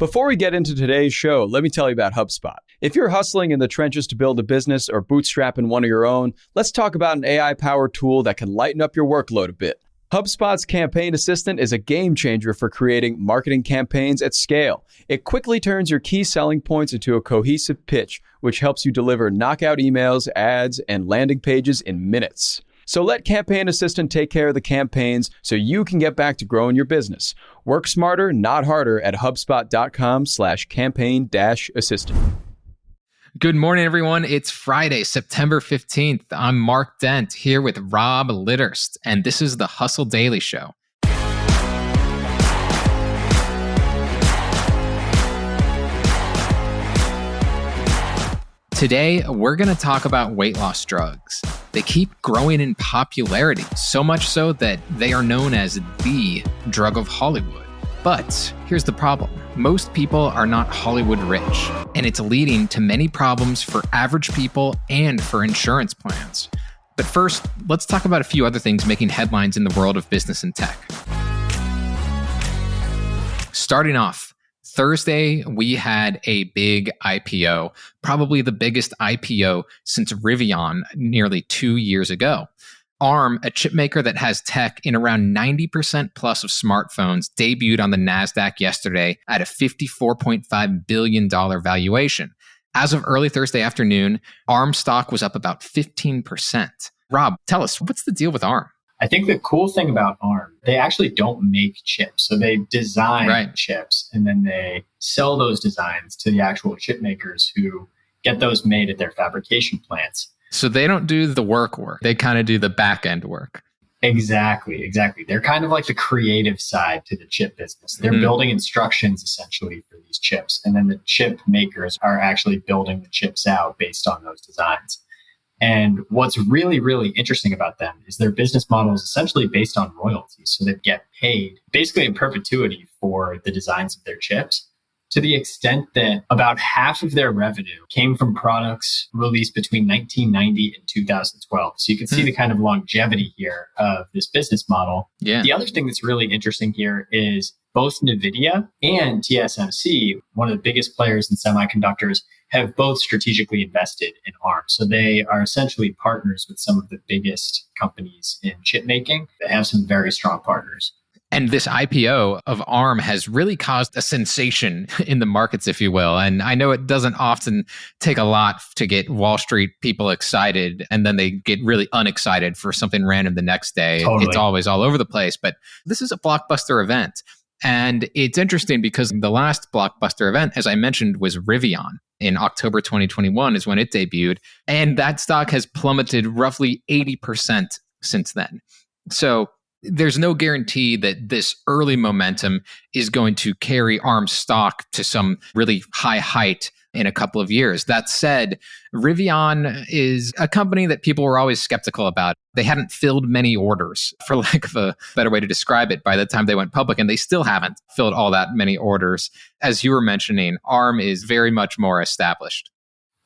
Before we get into today's show, let me tell you about HubSpot. If you're hustling in the trenches to build a business or bootstrapping one of your own, let's talk about an AI-powered tool that can lighten up your workload a bit. HubSpot's Campaign Assistant is a game changer for creating marketing campaigns at scale. It quickly turns your key selling points into a cohesive pitch, which helps you deliver knockout emails, ads, and landing pages in minutes. So let Campaign Assistant take care of the campaigns so you can get back to growing your business. Work smarter, not harder at HubSpot.com/campaign-assistant. Good morning, everyone. It's Friday, September 15th. I'm Mark Dent here with Rob Litterst, and this is the Hustle Daily Show. Today, we're going to talk about weight loss drugs. They keep growing in popularity, so much so that they are known as the drug of Hollywood. But here's the problem. Most people are not Hollywood rich, and it's leading to many problems for average people and for insurance plans. But first, let's talk about a few other things making headlines in the world of business and tech. Starting off, Thursday, we had a big IPO, probably the biggest IPO since Rivian nearly 2 years ago. Arm, a chip maker that has tech in around 90% plus of smartphones, debuted on the NASDAQ yesterday at a $54.5 billion valuation. As of early Thursday afternoon, Arm stock was up about 15%. Rob, tell us, what's the deal with Arm? I think the cool thing about Arm, they actually don't make chips. So they design chips and then they sell those designs to the actual chip makers who get those made at their fabrication plants. So they don't do the work. They kind of do the back end work. Exactly. They're kind of like the creative side to the chip business. They're building instructions essentially for these chips. And then the chip makers are actually building the chips out based on those designs. And what's really, really interesting about them is their business model is essentially based on royalties. So they get paid basically in perpetuity for the designs of their chips, to the extent that about half of their revenue came from products released between 1990 and 2012. So you can see the kind of longevity here of this business model. Yeah. The other thing that's really interesting here is both NVIDIA and TSMC, one of the biggest players in semiconductors, have both strategically invested in Arm. So they are essentially partners with some of the biggest companies in chip making. They have some very strong partners. And this IPO of Arm has really caused a sensation in the markets, if you will. And I know it doesn't often take a lot to get Wall Street people excited, and then they get really unexcited for something random the next day. Totally. It's always all over the place. But this is a blockbuster event. And it's interesting because the last blockbuster event, as I mentioned, was Rivian. In October 2021 is when it debuted. And that stock has plummeted roughly 80% since then. So there's no guarantee that this early momentum is going to carry Arm stock to some really high height in a couple of years. That said, Rivian is a company that people were always skeptical about. They hadn't filled many orders, for lack of a better way to describe it, by the time they went public, and they still haven't filled all that many orders. As you were mentioning, Arm is very much more established.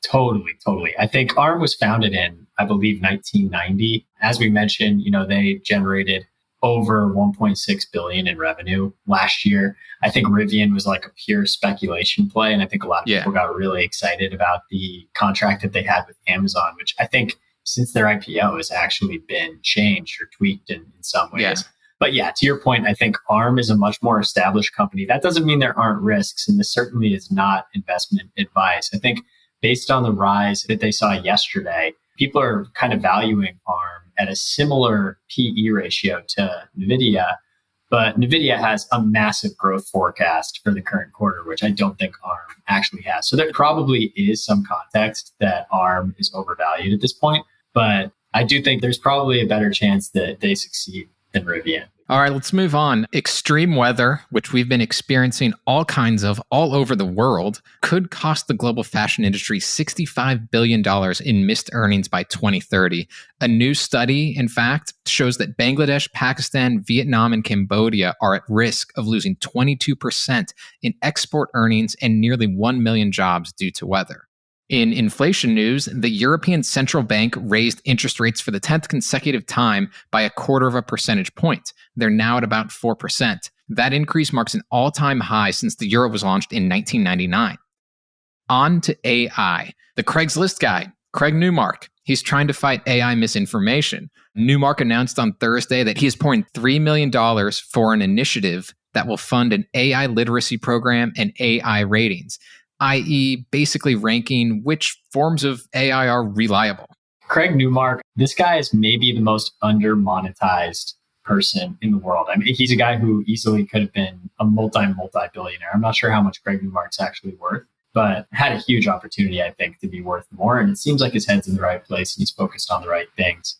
Totally. I think Arm was founded in, I believe, 1990. As we mentioned, they generated over 1.6 billion in revenue last year. I think Rivian was like a pure speculation play. And I think a lot of people got really excited about the contract that they had with Amazon, which I think since their IPO has actually been changed or tweaked in some ways. Yeah. But yeah, to your point, I think Arm is a much more established company. That doesn't mean there aren't risks. And this certainly is not investment advice. I think based on the rise that they saw yesterday, people are kind of valuing Arm at a similar PE ratio to NVIDIA, but NVIDIA has a massive growth forecast for the current quarter, which I don't think Arm actually has. So there probably is some context that Arm is overvalued at this point, but I do think there's probably a better chance that they succeed than Rivian. All right, let's move on. Extreme weather, which we've been experiencing all kinds of all over the world, could cost the global fashion industry $65 billion in missed earnings by 2030. A new study, in fact, shows that Bangladesh, Pakistan, Vietnam, and Cambodia are at risk of losing 22% in export earnings and nearly 1 million jobs due to weather. In inflation news, the European Central Bank raised interest rates for the 10th consecutive time by 0.25 percentage point. They're now at about 4%. That increase marks an all-time high since the euro was launched in 1999. On to AI. The Craigslist guy, Craig Newmark, he's trying to fight AI misinformation. Newmark announced on Thursday that he is pouring $3 million for an initiative that will fund an AI literacy program and AI ratings, i.e. basically ranking which forms of AI are reliable. Craig Newmark, this guy is maybe the most under-monetized person in the world. I mean, he's a guy who easily could have been a multi-billionaire. I'm not sure how much Craig Newmark's actually worth, but had a huge opportunity, I think, to be worth more. And it seems like his head's in the right place and he's focused on the right things.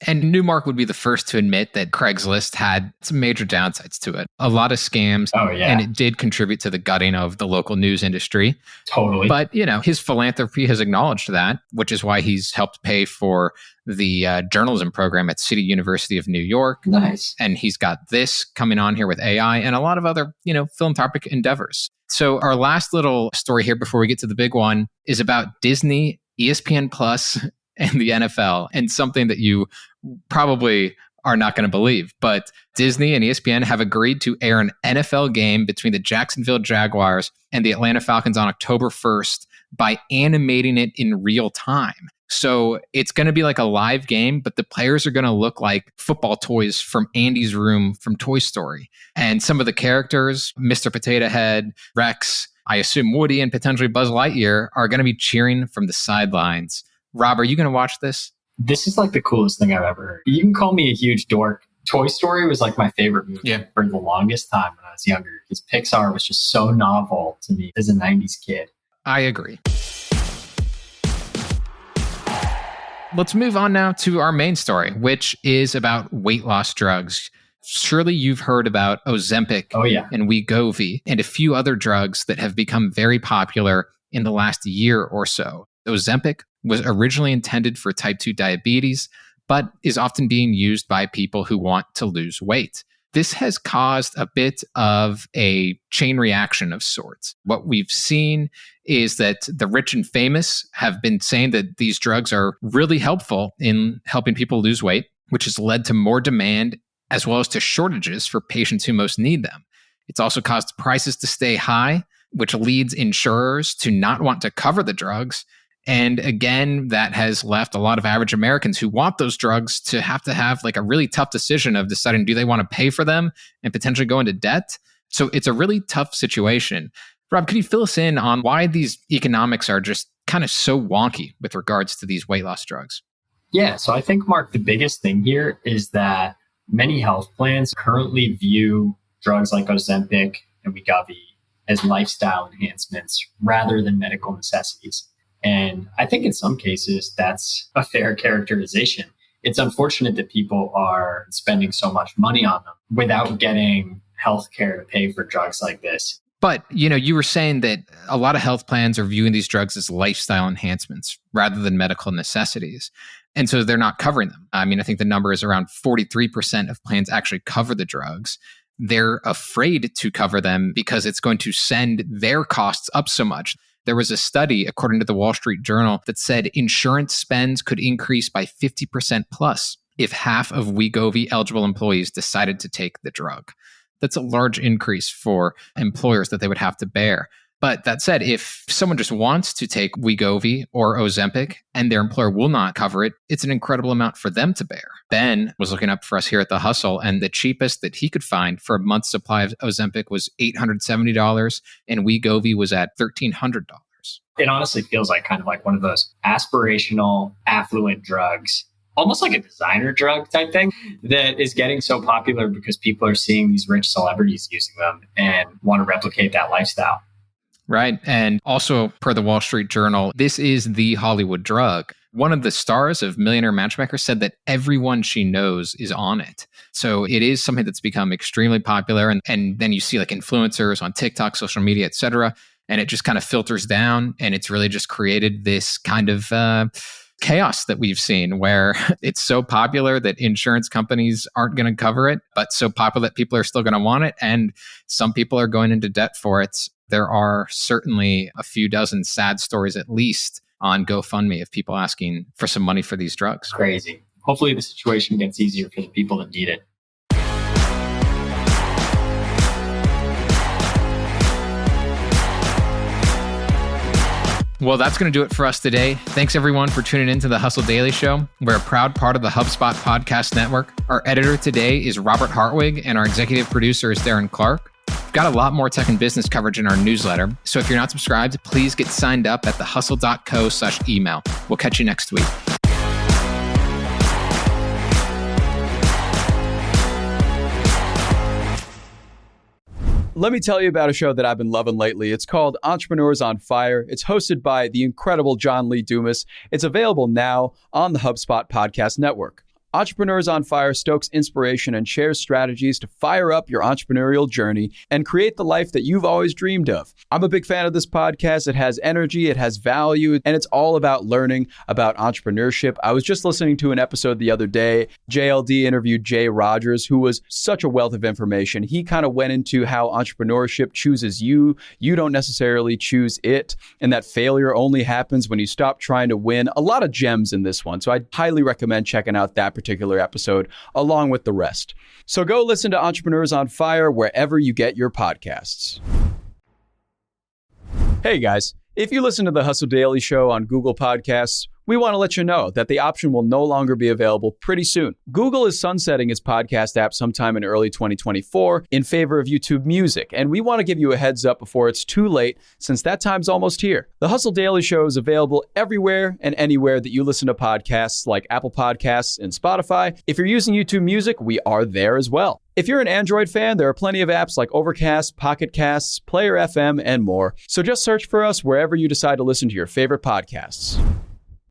And Newmark would be the first to admit that Craigslist had some major downsides to it. A lot of scams. Oh, yeah. And it did contribute to the gutting of the local news industry. Totally. But, his philanthropy has acknowledged that, which is why he's helped pay for the journalism program at City University of New York. Nice. And he's got this coming on here with AI and a lot of other, philanthropic endeavors. So our last little story here before we get to the big one is about Disney, ESPN Plus, and the NFL, and something that you probably are not going to believe. But Disney and ESPN have agreed to air an NFL game between the Jacksonville Jaguars and the Atlanta Falcons on October 1st by animating it in real time. So it's going to be like a live game, but the players are going to look like football toys from Andy's room from Toy Story. And some of the characters, Mr. Potato Head, Rex, I assume Woody, and potentially Buzz Lightyear, are going to be cheering from the sidelines. Rob, are you going to watch this? This is like the coolest thing I've ever heard. You can call me a huge dork. Toy Story was like my favorite movie for the longest time when I was younger, because Pixar was just so novel to me as a 90s kid. I agree. Let's move on now to our main story, which is about weight loss drugs. Surely you've heard about Ozempic and Wegovy and a few other drugs that have become very popular in the last year or so. Ozempic was originally intended for type 2 diabetes, but is often being used by people who want to lose weight. This has caused a bit of a chain reaction of sorts. What we've seen is that the rich and famous have been saying that these drugs are really helpful in helping people lose weight, which has led to more demand as well as to shortages for patients who most need them. It's also caused prices to stay high, which leads insurers to not want to cover the drugs. And again, that has left a lot of average Americans who want those drugs to have like a really tough decision of deciding, do they want to pay for them and potentially go into debt? So it's a really tough situation. Rob, could you fill us in on why these economics are just kind of so wonky with regards to these weight loss drugs? Yeah, so I think, Mark, the biggest thing here is that many health plans currently view drugs like Ozempic and Wegovy as lifestyle enhancements rather than medical necessities. And I think in some cases, that's a fair characterization. It's unfortunate that people are spending so much money on them without getting healthcare to pay for drugs like this. But, you were saying that a lot of health plans are viewing these drugs as lifestyle enhancements rather than medical necessities. And so they're not covering them. I mean, I think the number is around 43% of plans actually cover the drugs. They're afraid to cover them because it's going to send their costs up so much. There was a study, according to the Wall Street Journal, that said insurance spends could increase by 50% plus if half of Wegovy eligible employees decided to take the drug. That's a large increase for employers that they would have to bear. But that said, if someone just wants to take Wegovy or Ozempic and their employer will not cover it, it's an incredible amount for them to bear. Ben was looking up for us here at The Hustle, and the cheapest that he could find for a month's supply of Ozempic was $870, and Wegovy was at $1,300. It honestly feels like kind of like one of those aspirational, affluent drugs, almost like a designer drug type thing that is getting so popular because people are seeing these rich celebrities using them and want to replicate that lifestyle. Right. And also, per the Wall Street Journal, this is the Hollywood drug. One of the stars of Millionaire Matchmaker said that everyone she knows is on it. So it is something that's become extremely popular. And then you see like influencers on TikTok, social media, et cetera. And it just kind of filters down. And it's really just created this kind of chaos that we've seen where it's so popular that insurance companies aren't going to cover it, but so popular that people are still going to want it. And some people are going into debt for it. There are certainly a few dozen sad stories, at least, on GoFundMe of people asking for some money for these drugs. Crazy. Hopefully the situation gets easier for the people that need it. Well, that's going to do it for us today. Thanks, everyone, for tuning into the Hustle Daily Show. We're a proud part of the HubSpot podcast network. Our editor today is Robert Hartwig, and our executive producer is Darren Clarke. We've got a lot more tech and business coverage in our newsletter. So if you're not subscribed, please get signed up at thehustle.co/email. We'll catch you next week. Let me tell you about a show that I've been loving lately. It's called Entrepreneurs on Fire. It's hosted by the incredible John Lee Dumas. It's available now on the HubSpot podcast network. Entrepreneurs on Fire stokes inspiration and shares strategies to fire up your entrepreneurial journey and create the life that you've always dreamed of. I'm a big fan of this podcast. It has energy, it has value, and it's all about learning about entrepreneurship. I was just listening to an episode the other day. JLD interviewed Jay Rogers, who was such a wealth of information. He kind of went into how entrepreneurship chooses you. You don't necessarily choose it, and that failure only happens when you stop trying to win. A lot of gems in this one, so I highly recommend checking out that particular episode along with the rest. So go listen to Entrepreneurs on Fire wherever you get your podcasts. Hey guys, if you listen to the Hustle Daily Show on Google Podcasts, we want to let you know that the option will no longer be available pretty soon. Google is sunsetting its podcast app sometime in early 2024 in favor of YouTube Music, and we want to give you a heads up before it's too late, since that time's almost here. The Hustle Daily Show is available everywhere and anywhere that you listen to podcasts, like Apple Podcasts and Spotify. If you're using YouTube Music, we are there as well. If you're an Android fan, there are plenty of apps like Overcast, Pocket Casts, Player FM, and more. So just search for us wherever you decide to listen to your favorite podcasts.